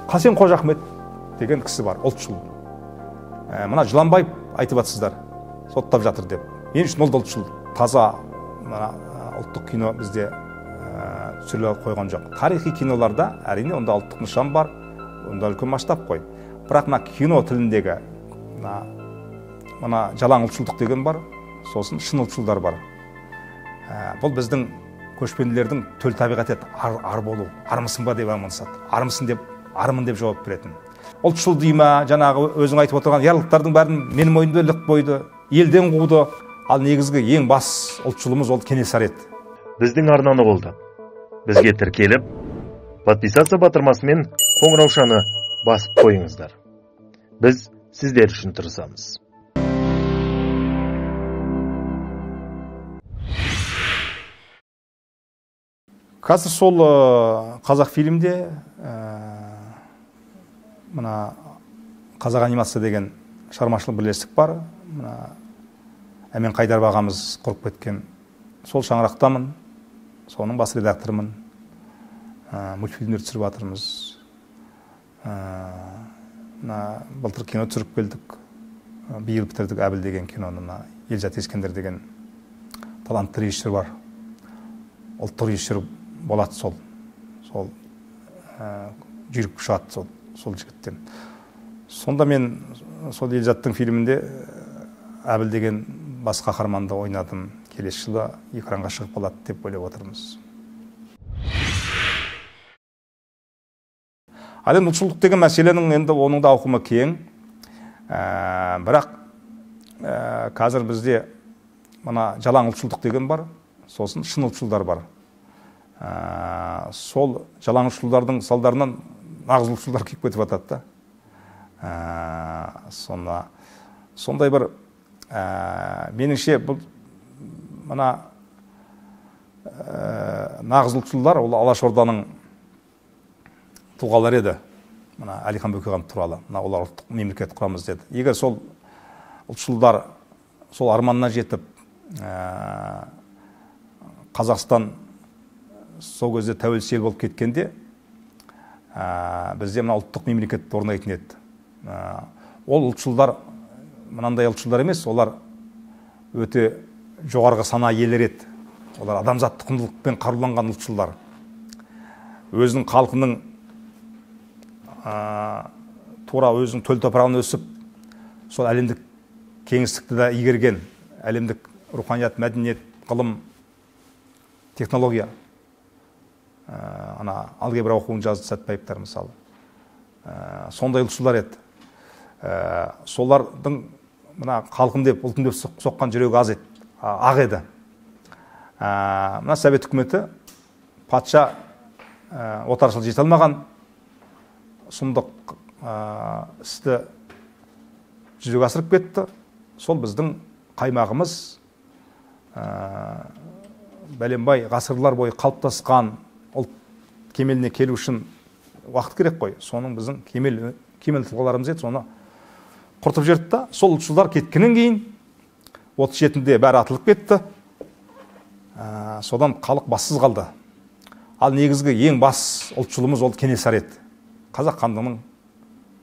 Қасен Қожахмет деген кісі бар, ұлтшыл. Мына Жыланбаев айтып жатсыздар, соттап жатыр деп. Мен үшін ол да ұлтшыл. Таза ұлттық кино бізде түсіріле қойған жоқ. Тарихи киноларда әрине онда ұлттық нышан бар, онда үлкен масштаб қой. Бірақ мына кино тіліндегі мына жалаң ұлтшылдық деген бар, сосын шын ұлтшылдар бар. Бұл біздің көшпенділердің төл табиғат ет, ар болу, армысың ба деп амандасады. Армысың деп, армын деп жауап беретін. Ұлтшыл дейма, жаңағы өзің айтып отырған ярлықтардың бәрін менің мойнымда ілік қойды, елден қуды. Ал негізгі ең бас ұлтшылымыз ол Кенесары еді. Біздің арнаны қолдап, бізге тіркеліп, подписаться батырмасымен қоңыраушаны басып қойыңыздар. Біз сіздер үшін тырысамыз. Қазір сол қазақ фильмде мына қазақ анимация деген шығармашылық бірлестік бар. Әмен Қайдар ағамыз құрып кеткен сол шаңырақтамын, соның бас редакторымын. Мультфильмдер түсіріп жатырмыз. Былтыр кино түсіріп келдік. Биыл бітірдік Әбіл деген киноны. Елжат Ескендір деген талантты режиссер бар. Ұлттық режиссер болады сол жүйрік шығады сол жігіттен. Сонда мен сол Елжаттың фильмінде Әбіл деген бас қаһарманды ойнадым. Келесі жылы экранға шығып қалады деп ойлап отырмыз. Ал енді ұлтшылдық деген мәселенің енді оның да ауқымы кең. Бірақ қазір бізде мына жалаң ұлтшылдық деген бар, сосын шын ұлтшылдар бар. Сол жалаң ұлтшылдардың салдарынан нағыз ұлтшылдар кеп кетіп жатады да. Сондай бір меніңше бұл мына нағыз ұлтшылдар ол Алашорданың тұлғалары еді. Мына Әлихан Бөкейханов туралы, олар ұлттық мемлекет құрамыз деді. Егер сол ұлтшылдар сол арманына жетіп, Қазақстан сол кезде тәуелсіз ел болып кеткенде, бізде мына ұлттық мемлекет орнайтын еді. Ол ұлтшылдар мынандай ұлтшылдар емес, олар өте жоғарғы сана иелері еді. Олар адамзаттық құндылықпен қаруланған ұлтшылдар. Өзінің халқының тура өзінің төл топырағына өсіп, сол әлемдік кеңістікті де игерген, әлемдік руханият, мәдениет, ғылым, технология, алгебра оқуын жазды Сәтбаевтар мысалы. Сондай ұлтшылдар еді. Солардың мына халқым деп, ұлтым деп соққан жүрегі аз еді, ақ еді. Мына Совет үкіметі патша отаршыл жете алмаған сұмдық істі жүзеге асырып кетті. Сол біздің қаймағымыз бәленбай ғасырлар бойы қалыптасқан ұлт кемеліне келу үшін уақыт керек қой. Соның біздің кемел тұлғаларымыз еді, соны құртып жіберді да. Сол ұлтшылдар кеткеннен кейін 37-де бәрі атылып кетті. Содан халық бассыз қалды. Ал негізгі ең бас ұлтшылымыз ол Кенесары еді. Қазақ хандығының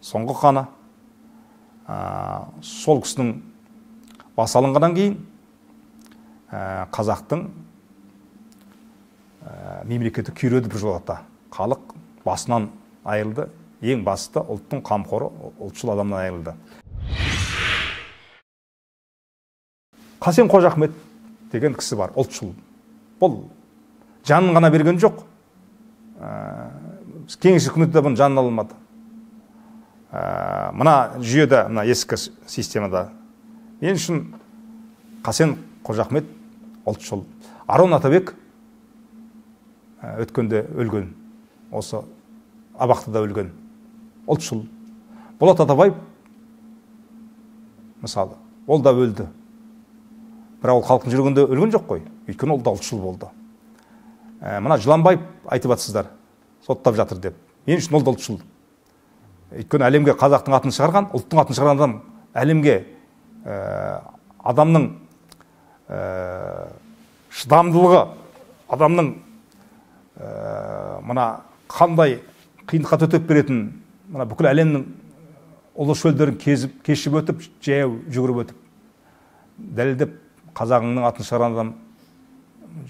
соңғы ханы. Сол кісінің басы алынғаннан кейін қазақтың мемлекеті күйреді біржолата. Халық басынан айырылды. Ең басты ұлттың қамқоры ұлтшыл адамнан айырылды. Қасен Қожахмет деген кісі бар, ұлтшыл. Бұл жанын ғана берген жоқ. Кеңес үкіметі бұны жанын алмады. Мына жүйеде, мына ескі системада мен үшін Қасен Қожахмет ұлтшыл. Арон Атабек өткенде өлген, осы Абақтыда өлген ұлтшыл. Болат Атабаев мысалы, ол да өлді. Бірақ ол халықтың жүрегінде өлген жоқ қой, өйткені ол да ұлтшыл болды. Мына Жыланбаев айтып жатсыздар, соттап жатыр деп. Мен үшін ол да ұлтшыл. Өйткені әлемге қазақтың атын шығарған, ұлттың атын шығарған адам әлемге адамның шыдамдылығы, адамның мына қандай қиындыққа төтеп беретін мына бүкіл әлемнің ұлы шөлдерін кешіп өтіп, жаяу жүгіріп өтіп, дәлелдеп қазағыңның атын шығарған адам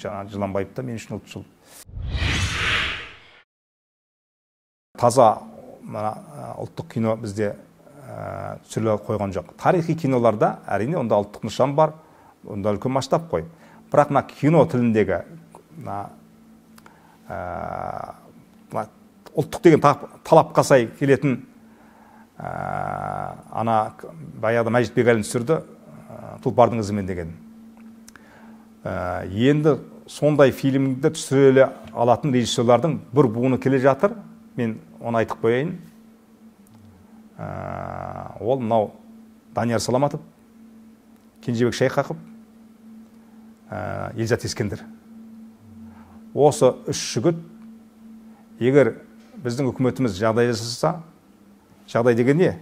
жаңа Жыланбаев та мен үшін ұлтшыл. Таза ұлттық кино бізде түсіріле қойған жоқ. Тарихи киноларда әрине онда ұлттық нышан бар, онда үлкен масштаб қой. Бірақ мына кино тіліндегі ұлттық деген талапқа сай келетін ана баяғыда Мәжит Бегалин түсірді Тұлпардың ізімен деген. Енді сондай фильмді түсіре алатын режиссерлардың бір буыны келе жатыр. Мен оны айтып қояйын. Ол мынау Данияр Саламатов, Кенжебек Шайхақов, Елзат Ескендір. Осы үш жігіт, егер біздің үкіметіміз жағдай жасаса, жағдай деген не?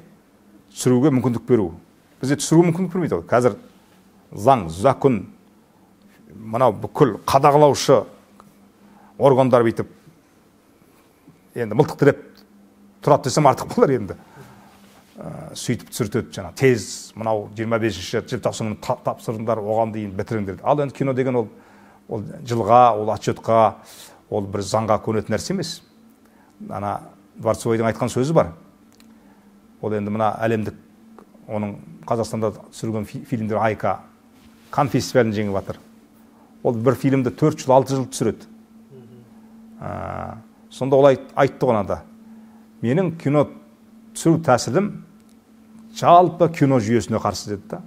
Түсіруге мүмкіндік беру. Бізде түсіруге мүмкіндік бермейді. Қазір заң, закон, мынау бүкіл қадағалаушы органдар бүйтіп, енді мылтық тіреп тұрады десем артық болар енді. Сөйтіп түсіртеді жаңа. Тез, мынау 25-ші желтоқсан тапсырыңдар, оған дейін бітіріңдер. Ал енді кино деген ол жылға, ол отчетқа, ол бір заңға көнетін нәрсе емес. Ана Дворцовойдың айтқан сөзі бар. Ол енді мына әлемдік, оның Қазақстанда түсірген фильмдер Айка, Кан фестивалін жеңіп жатыр. Ол бір фильмді 4 жыл, 6 жыл түсіреді. Сонда ол айтты ғанада. Менің кино түсіру тәсілім жалпы кино жүйесіне қарсы деді.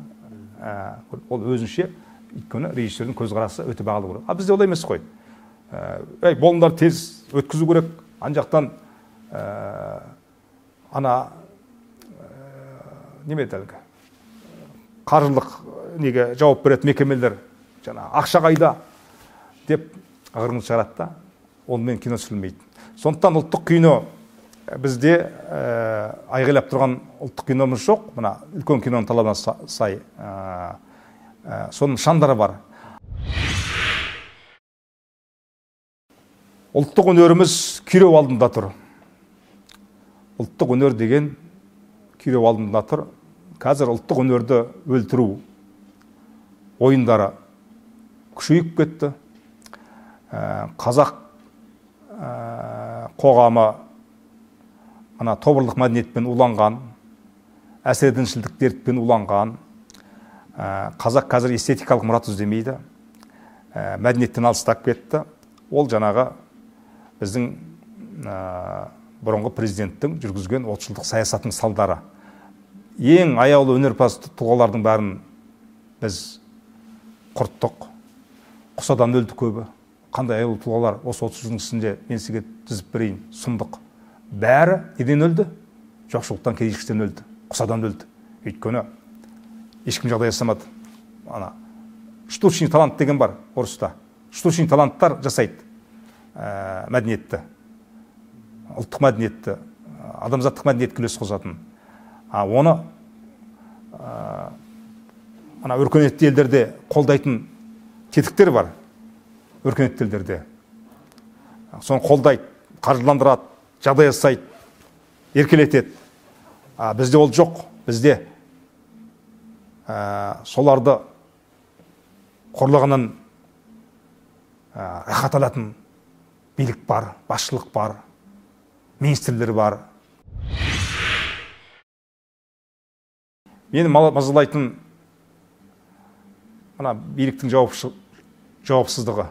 Ол өзінше, өйткені режиссердің көзқарасы өте бағалы болады. Бізде олай емес қой. Болыңдар тез өткізу керек. Ан жақтан ана неме әлгі қаржылық неге жауап береді мекемелер, жаңа ақша қайда деп ағырыңды шығарады да, онымен кино түсірілмейді. Сондықтан ұлттық кино бізде айғайлап тұрған ұлттық киномыз жоқ. Мына үлкен киноның талабына сай соның шандары бар. Ұлттық өнеріміз күйреп алдында тұр. Ұлттық өнер деген күйреп алдында тұр. Қазір ұлттық өнерді өлтіру ойындары күшейіп кетті. Қазақ қоғамы ана тобырлық мәдениетпен уланған, әсірдіншілдік дертпен уланған. Қазақ қазір эстетикалық мұрат іздемейді. Мәдениеттен алыстап кетті. Ол жаңағы біздің бұрынғы президенттің жүргізген 30 жылдық саясатының салдары. Ең аяулы өнерпаз тұлғалардың бәрін біз құрттық. Құсадан өлді көбі. Қандай аяулы тұлғалар осы 30 жылдың ішінде мен сізге тізіп берейін, сұмдық. Бәрі неден өлді? Жоқшылықтан, кедейшіліктен өлді. Құсадан өлді. Өйткені ешкім жағдай жасамады. Ана штучный талант деген бар орыста. Штучный таланттар жасайды мәдениетті. Ұлттық мәдениетті, адамзаттық мәдениетке үлес қосатын. Оны ана өркениетті елдерде қолдайтын тетіктер бар. Өркениетті елдерде. Соны қолдайды, қаржыландырады, жағдай жасайды, еркелетеді. Бізде ол жоқ. Бізде соларды қорлағаннан рахат алатын билік бар, басшылық бар, министрлер бар. Мені мазалайтын мына биліктің жауапсыздығы.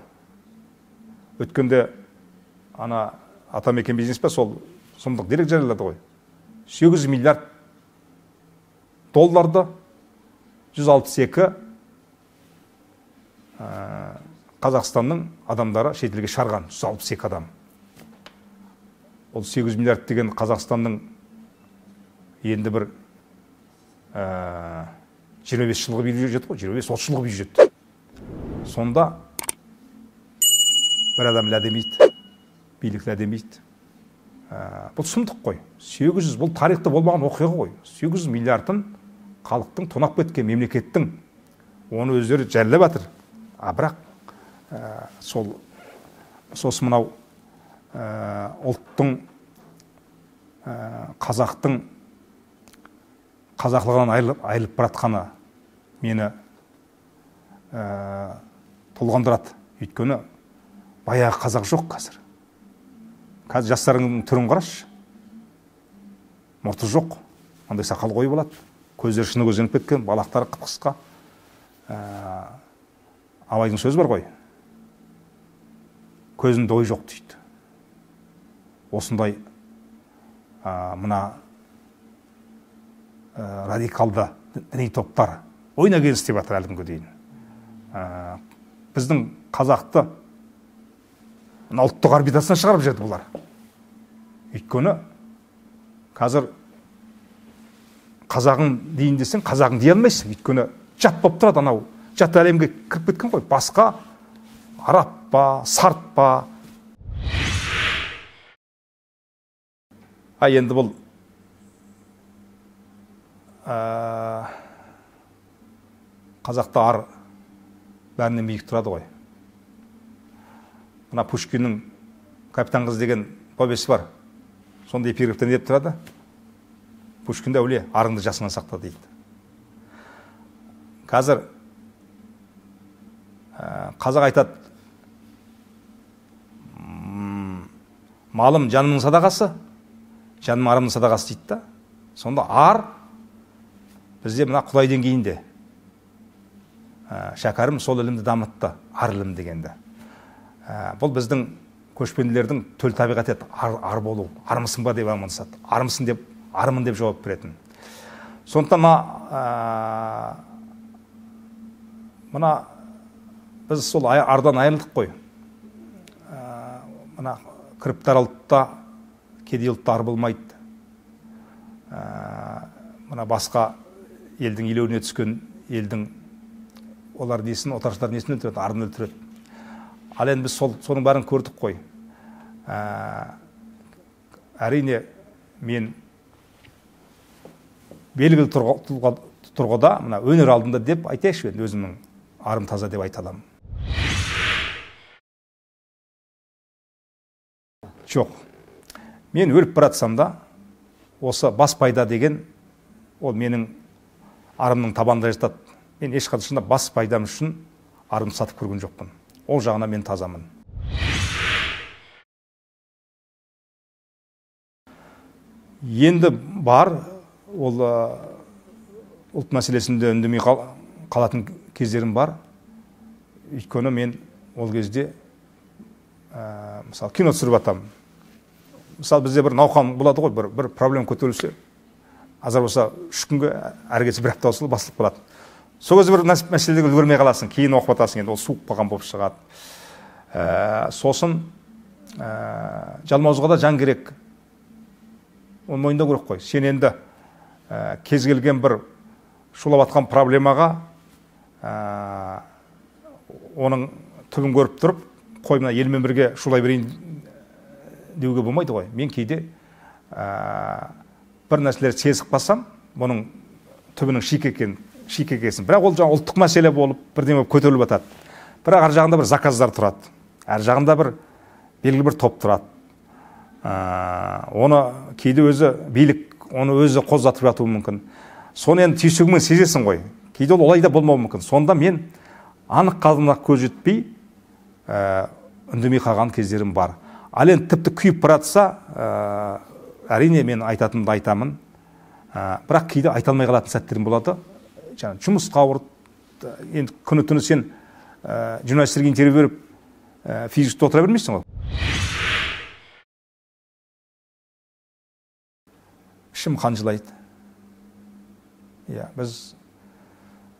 Өткенде ана Атамекен бизнес па сол сұмдық дерек жариялады ғой. 800 миллиард долларды 162 Қазақстанның адамдары шетелге шығарған, 162 адам. Ол 800 миллиард деген Қазақстанның енді бір 25 жылғы бюджет қой, 25-30 жылғы бюджет. Сонда бір адам ләдемейді, билік ләдемейді. Бұл сұмдық қой. 800 бұл тарихта болмаған оқиға ғой. 800 миллиардтың халықтың тонап кеткен мемлекеттің оны өздері жариялап жатыр. Бірақ сосын мынау ұлттың қазақтың қазақылығынан айырылып баратқаны мені толғандырады. Өйткені баяғы қазақ жоқ қазір. Қазір жастардың түрін қарашы. Мұрты жоқ. Андай сақал қойып алады. Көздері шыны көзеніп кеткен, балақтары қып-қысқа. Абайдың сөзі бар ғой. Көзінде ой жоқ дейді. Осындай мына радикалды діни топтар ойна келіс деп жатыр әлі күнге дейін. Біздің қазақты ұлттық орбитасына шығарып жіберді бұлар. Өйткені қазір қазағың дейін десең, қазағың дей алмайсың. Өйткені жат болып тұрады, анау жат әлемге кіріп кеткен ғой. Басқа араб па, сарт па. Енді бұл қазақта ар бәрінен биік тұрады ғой. Мына Пушкиннің «Капитан қыз» деген повесі бар. Сонда эпиграфта не деп тұрады? Пушкинде әулие, арыңды жасыңнан сақта дейді. Қазір қазақ айтады, малым жанымның садағасы, жаным арымның садағасы дейді да. Сонда ар бізде мына Құдай деңгейінде. Шәкәрім сол ілімді дамытты, ар ілім дегенді. Бұл біздің көшпенділердің төл табиғаты еді, ар болу. Армысың ба деп амандасады. Армысың деп, армын деп жауап беретін. Сондықтан мына біз сол ардан айырылдық қой. Мына кіріптар ұлтта, кедей ұлтта ар болмайды. Мына басқа елдің илеуіне түскен елдің олар несін, отаршылар несін өлтіреді, арын өлтіреді. Ал енді біз соның бәрін көрдік қой. Әрине мен белгілі тұрғыда мына өнер алдында деп айтайықшы, енді өзімнің арым таза деп айта аламын. Жоқ. Мен өліп баратсам да, осы бас пайда деген, ол менің арымның табанда жатады. Мен ешқашанда бас пайдам үшін арымды сатып көрген жоқпын. Ол жағына мен тазамын. Енді бар, ол ұлт мәселесінде үндемей қалатын кездерім бар. Өйткені мен ол кезде мысалы кино түсіріп атамын. Мысалы бізде бір науқан болады ғой, бір проблем көтерілсе, азар болса 3 күнге, әрі кетсе 1 апта болса басылып қалады. Сол кезде бір мәселеге үлгермей қаласың, кейін оқып атасың, енді ол суық қалған болып шығады. Сосын жалмауызға да жан керек. Оны мойындау керек қой. Сен енді кез келген бір шулап атқан проблемаға оның түбін көріп тұрып, қой мына елмен бірге шулай берейін деуге болмайды ғой. Мен кейде бір нәрселер сезіп қалсам, бұның түбінің шикі екенсін. Бірақ ол жаңа ұлттық мәселе болып, бірдеңе көтеріліп жатады. Бірақ ар жағында бір заказдар тұрады. Ар жағында бір белгілі бір топ тұрады. Оны кейде өзі билік, оны өзі қоздатып жатуы мүмкін. Соны енді түйсігімен сезесің ғой. Кейде ол олай да болмауы мүмкін. Сонда мен анық қалдымына көз жетпей, үндемей қалған кездерім бар. Ал енді тіпті күйіп баратса, әрине мен айтатынымды айтамын. Бірақ кейде айта алмай қалатын сәттерім болады. Жұмысқа ауырып, енді күні түні сен журналистерге интервью беріп, физикті отыра бермейсің ғой. Ішім қанжылайды. Біз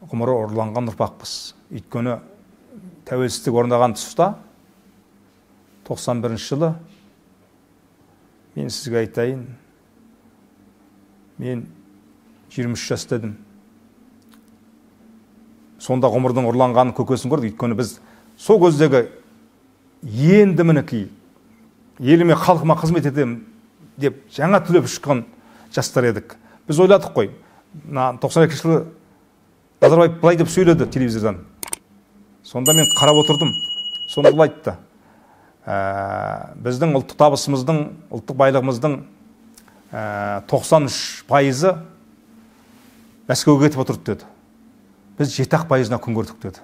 ғұмыры ұрланған ұрпақпыз. Өйткені тәуелсіздік орнаған тұста 91 жылы мен сізге айтайын, мен 23 жаста едім. Сонда ғұмырдың ұрланғанын көкесін көрдік. Өйткені біз сол көздегі енді мінекей еліме, халқыма қызмет етемін деп жаңа түлеп шыққан жастар едік. Біз ойладық қой. 92 жылы Назарбаев былай деп сөйледі телевизордан. Сонда мен қарап отырдым. Сонда бұл айтты. Біздің ұлттық табысымыздың, ұлттық байлығымыздың 93% Мәскеуге кетіп отырды деді. Біз 7% күн көрдік деді.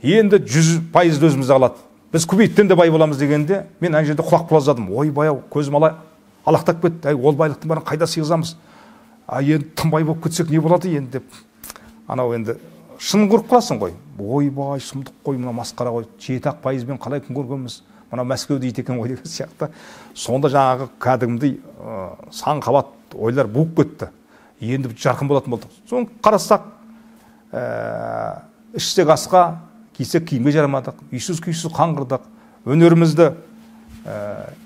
Енді 100% өзімізді алады. Біз көбейттен де бай боламыз дегенде, мен ана жерде құлақ бұлазадым. Ой, баяу, көзім алақтап кетті. Ол байлықтың бәрін қайда сыйғызамыз? Енді тым бай болып кетсек не болады енді деп. Анау енді шын көріп қаласың ғой. Ойбай, сұмдық қой, мына масқара ғой. 7% қалай күн көргенбіз? Мына Мәскеуде ит екен ғой деген сияқты. Сонда жаңағы кәдімгідей сан қабат ойлар буып кетті. Енді жарқын болатын болдық. Соны қарасақ, ішсек асқа, кисек киімге жарамадық, үйсіз күйсіз қаңғырдық, өнерімізді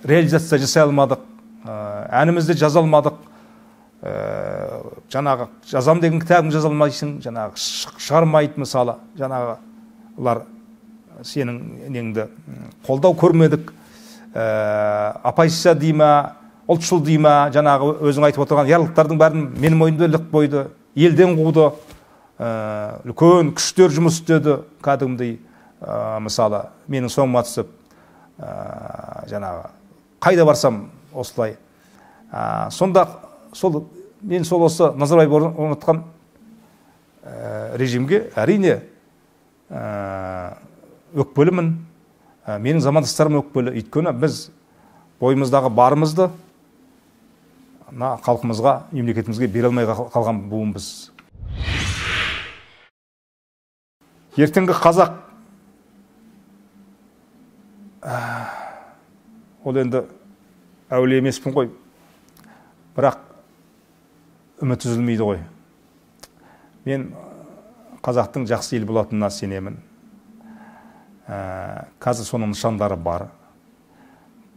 реализация жасай алмадық, әнімізді жаза алмадық, жаңағы жазам деген кітабын жаза алмайсың, жаңағы шығармайды мысалы, жаңағылар сенің неңді қолдау көрмедік, оппозиция дей ма, ұлтшыл дей ма, жаңағы өзің айтып отырған ярлықтардың бәрін менің мойнымда іліп қойды, елден қуды, үлкен күштер жұмыс істеді, кәдімгідей мысалы менің соңыма түсіп, жаңағы қайда барсам осылай. Сонда мен сол осы Назарбаев орнатқан режимге әрине өкпелімін, менің замандастарым өкпелі. Өйткені біз бойымыздағы барымызды халқымызға, мемлекетімізге бере алмай қалған буынбыз. Ертеңгі қазақ ол енді әулие емеспін ғой, бірақ үміт үзілмейді ғой. Мен қазақтың жақсы ел болатынына сенемін. Қазір соның нышандары бар.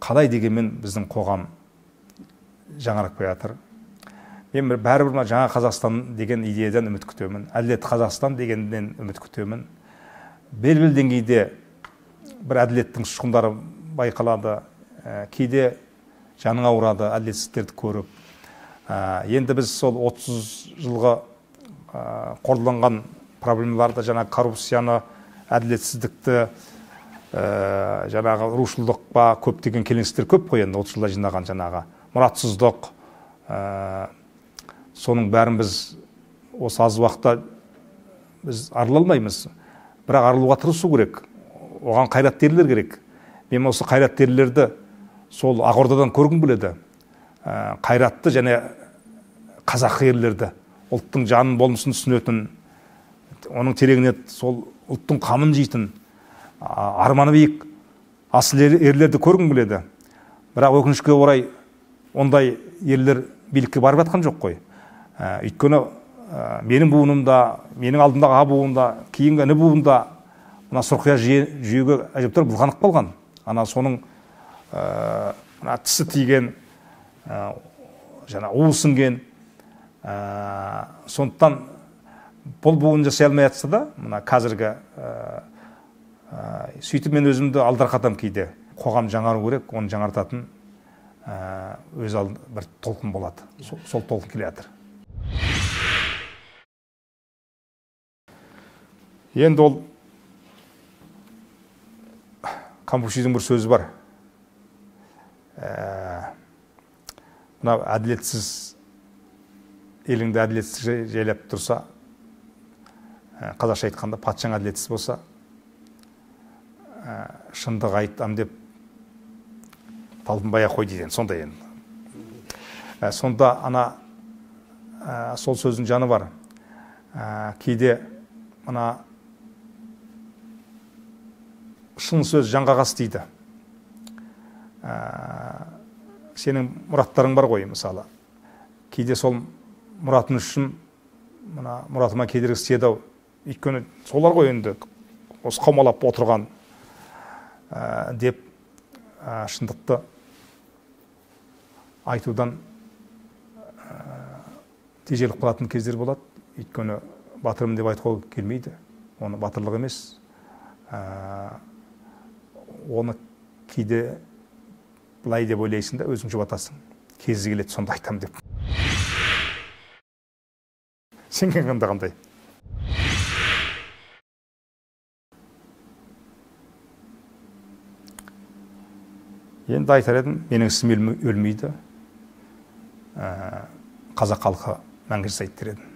Қалай дегенмен біздің қоғам жаңарып келе жатыр. Мен бәрібір жаңа Қазақстан деген идеядан үміт күтемін. Әділетті Қазақстан дегеннен үміт күтемін. Белгілі деңгейде бір әділеттің ұшқындары байқалады. Кейде жаның ауырады, әділетсіздіктерді көріп. Енді біз сол 30 жылға қордаланған проблемаларды, жаңа коррупцияны, әділетсіздікті, жаңағы рушылдық ба, көптеген келеңсіздіктер көп қой енді 30 жылда жинаған жаңағы мұратсыздық. Соның бәрін біз осы аз уақытта біз арыла алмаймыз. Бірақ арылуға тырысу керек. Оған қайраткерлер керек. Мен осы қайраткерлерді сол Ақордадан көргім келеді. Қайратты және қазақы ерлерді, ұлттың жанын болмысын түсінетін, оның тереңіне сол ұлттың қамын жейтін, арманы биік асыл ерлерді көргім келеді. Бірақ өкінішке орай ондай ерлер билікке барып жатқан жоқ қой. Өйткені менің буынымда, менің алдымдағы А буынында, кейінгі іні буынында мына Сұрқия жүйеге әжептәуір былғанып қалған. Ана соның тісі тиген, жаңа уысынген. Сондықтан бұл буын жасай алмай жатса да, мына қазіргі сөйтіп мен өзімді алдарқатам кейде. Қоғам жаңару керек, оны жаңартатын өз бір толқын болады. Сол толқын келе жатыр. Енді ол Конфуцийдің бір сөзі бар. Мына әділетсіз еліңді әділетсіз жайлап тұрса, қазақша айтқанда патшаң әділетсіз болса, шындық айтам деп талпынбай ақ қой деген, сондай енді. Сонда ана сол сөздің жаны бар. Кейде мына шын сөз жанға қас дейді. Сенің мұраттарың бар ғой, мысалы. Кейде сол мұратың үшін мұратыма кедергі істеді-ау. Өйткені солар ғой енді осы қаумалап отырған деп шындықты айтудан тежеліп қалатын кездер болады. Өйткені батырмын деп айтуға келмейді. Оны батырлық емес. Оны кейде былай деп ойлайсың да өзің жұбатасың. Кезі келеді, сонда айтам деп. Сенген қандай? Енді айтар едім, менің ісім өлмейді. қазақ халқы мәңгі жасайды дер едім.